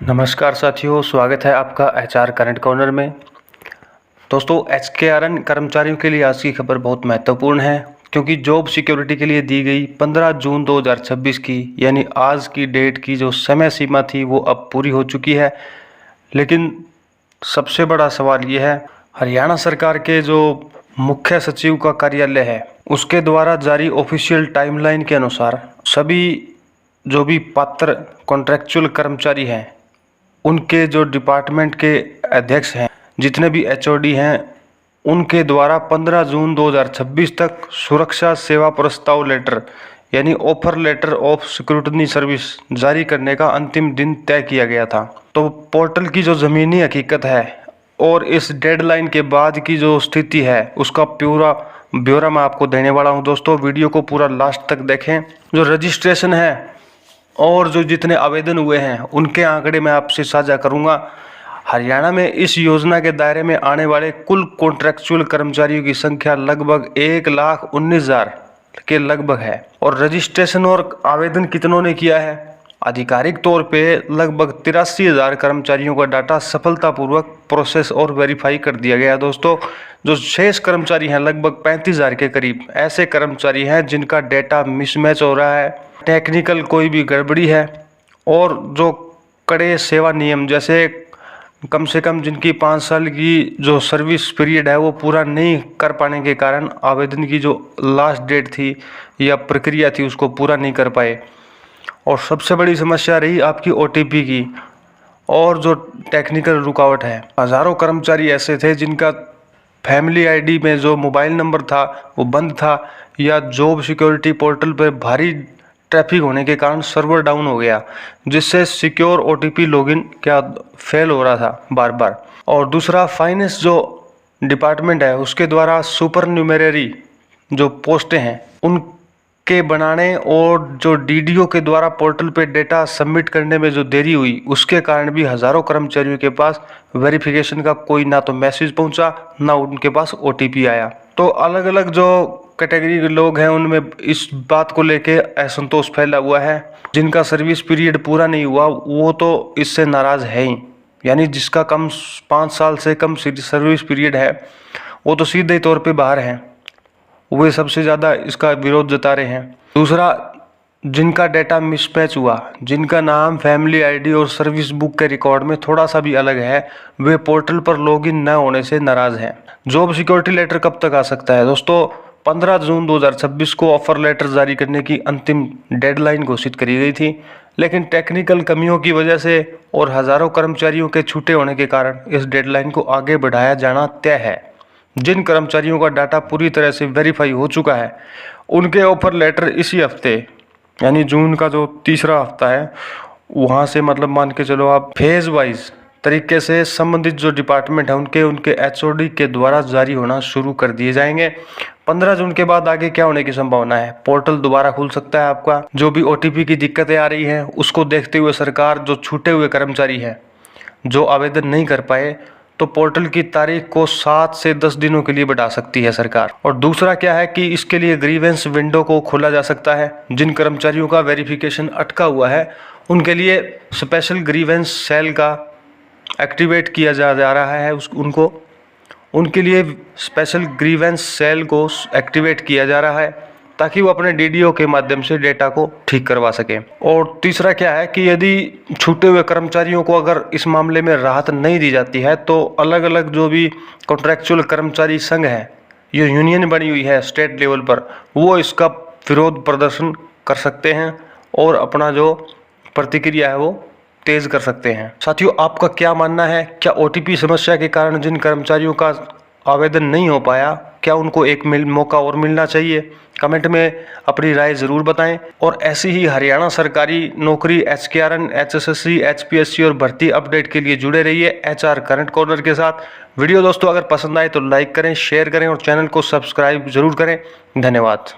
नमस्कार साथियों, स्वागत है आपका एचआर करंट कॉर्नर में। दोस्तों, एचकेआरएन कर्मचारियों के लिए आज की खबर बहुत महत्वपूर्ण है, क्योंकि जॉब सिक्योरिटी के लिए दी गई 15 जून 2026 की यानी आज की डेट की जो समय सीमा थी वो अब पूरी हो चुकी है। लेकिन सबसे बड़ा सवाल ये है, हरियाणा सरकार के जो मुख्य सचिव का कार्यालय है उसके द्वारा जारी ऑफिशियल टाइमलाइन के अनुसार सभी जो भी पात्र कॉन्ट्रैक्चुअल कर्मचारी हैं, उनके जो डिपार्टमेंट के अध्यक्ष हैं, जितने भी एचओडी हैं, उनके द्वारा 15 जून 2026 तक सुरक्षा सेवा प्रस्ताव लेटर यानी offer letter of scrutiny service जारी करने का अंतिम दिन तय किया गया था। तो पोर्टल की जो ज़मीनी हकीकत है और इस डेडलाइन के बाद की जो स्थिति है उसका पूरा ब्यौरा मैं आपको देने वाला हूं। दोस्तों, वीडियो को पूरा लास्ट तक देखें। जो रजिस्ट्रेशन है और जो जितने आवेदन हुए हैं उनके आंकड़े मैं आपसे साझा करूंगा। हरियाणा में इस योजना के दायरे में आने वाले कुल कॉन्ट्रैक्चुअल कर्मचारियों की संख्या लगभग 1,19,000 के लगभग है। और रजिस्ट्रेशन और आवेदन कितनों ने किया है? आधिकारिक तौर पे लगभग 83,000 कर्मचारियों का डाटा सफलतापूर्वक प्रोसेस और वेरीफाई कर दिया गया। दोस्तों, जो शेष कर्मचारी हैं लगभग 35,000 के करीब ऐसे कर्मचारी हैं जिनका डेटा मिसमैच हो रहा है, टेक्निकल कोई भी गड़बड़ी है, और जो कड़े सेवा नियम जैसे कम से कम जिनकी 5 साल की जो सर्विस पीरियड है वो पूरा नहीं कर पाने के कारण आवेदन की जो लास्ट डेट थी या प्रक्रिया थी उसको पूरा नहीं कर पाए। और सबसे बड़ी समस्या रही आपकी ओटीपी की और जो टेक्निकल रुकावट है। हज़ारों कर्मचारी ऐसे थे जिनका फैमिली आईडी में जो मोबाइल नंबर था वो बंद था, या जॉब सिक्योरिटी पोर्टल पर भारी ट्रैफिक होने के कारण सर्वर डाउन हो गया, जिससे सिक्योर ओटीपी लॉगिन क्या फेल हो रहा था बार बार। और दूसरा, फाइनेंस जो डिपार्टमेंट है उसके द्वारा सुपर न्यूमेररी जो पोस्टें हैं उनके बनाने और जो डीडीओ के द्वारा पोर्टल पे डेटा सबमिट करने में जो देरी हुई उसके कारण भी हज़ारों कर्मचारियों के पास वेरिफिकेशन का कोई ना तो मैसेज पहुंचा ना उनके पास ओटीपी आया। तो अलग अलग जो कैटेगरी के लोग हैं उनमें इस बात को लेके असंतोष फैला हुआ है। जिनका सर्विस पीरियड पूरा नहीं हुआ वो तो इससे नाराज़ है ही, यानी जिसका 5 साल से कम सर्विस पीरियड है वो तो सीधे तौर पे बाहर हैं, वे सबसे ज़्यादा इसका विरोध जता रहे हैं। दूसरा, जिनका डेटा मिसमैच हुआ, जिनका नाम, फैमिली आईडी और सर्विस बुक के रिकॉर्ड में थोड़ा सा भी अलग है, वे पोर्टल पर लॉगिन न होने से नाराज़ हैं। जॉब सिक्योरिटी लेटर कब तक आ सकता है? दोस्तों, 15 जून 2026 को ऑफर लेटर जारी करने की अंतिम डेडलाइन घोषित करी गई थी, लेकिन टेक्निकल कमियों की वजह से और हज़ारों कर्मचारियों के छूटे होने के कारण इस डेडलाइन को आगे बढ़ाया जाना तय है। जिन कर्मचारियों का डाटा पूरी तरह से वेरीफाई हो चुका है उनके ऑफर लेटर इसी हफ्ते यानी जून का जो तीसरा हफ्ता है वहाँ से, मतलब मान के चलो आप, फेज वाइज तरीके से संबंधित जो डिपार्टमेंट है उनके एचओडी के द्वारा जारी होना शुरू कर दिए जाएंगे। 15 जून के बाद आगे क्या होने की संभावना है? पोर्टल दोबारा खुल सकता है आपका। जो भी ओटीपी की दिक्कतें आ रही हैं उसको देखते हुए सरकार जो छूटे हुए कर्मचारी हैं जो आवेदन नहीं कर पाए, तो पोर्टल की तारीख को 7 से 10 दिनों के लिए बढ़ा सकती है सरकार। और दूसरा क्या है कि इसके लिए ग्रीवेंस विंडो को खोला जा सकता है। जिन कर्मचारियों का वेरिफिकेशन अटका हुआ है उनके लिए स्पेशल ग्रीवेंस सेल का एक्टिवेट किया जा रहा है। उनके लिए स्पेशल ग्रीवेंस सेल को एक्टिवेट किया जा रहा है ताकि वो अपने डीडीओ के माध्यम से डेटा को ठीक करवा सकें। और तीसरा क्या है कि यदि छूटे हुए कर्मचारियों को अगर इस मामले में राहत नहीं दी जाती है तो अलग अलग जो भी कॉन्ट्रैक्चुअल कर्मचारी संघ है, ये यूनियन बनी हुई है स्टेट लेवल पर, वो इसका विरोध प्रदर्शन कर सकते हैं और अपना जो प्रतिक्रिया है वो तेज कर सकते हैं। साथियों, आपका क्या मानना है? क्या ओटीपी समस्या के कारण जिन कर्मचारियों का आवेदन नहीं हो पाया, क्या उनको एक मौका और मिलना चाहिए? कमेंट में अपनी राय ज़रूर बताएं। और ऐसी ही हरियाणा सरकारी नौकरी, एचकेआरएन, एचएसएससी, एचपीएससी और भर्ती अपडेट के लिए जुड़े रहिए एचआर करंट कॉर्नर के साथ। वीडियो दोस्तों अगर पसंद आए तो लाइक करें, शेयर करें और चैनल को सब्सक्राइब जरूर करें। धन्यवाद।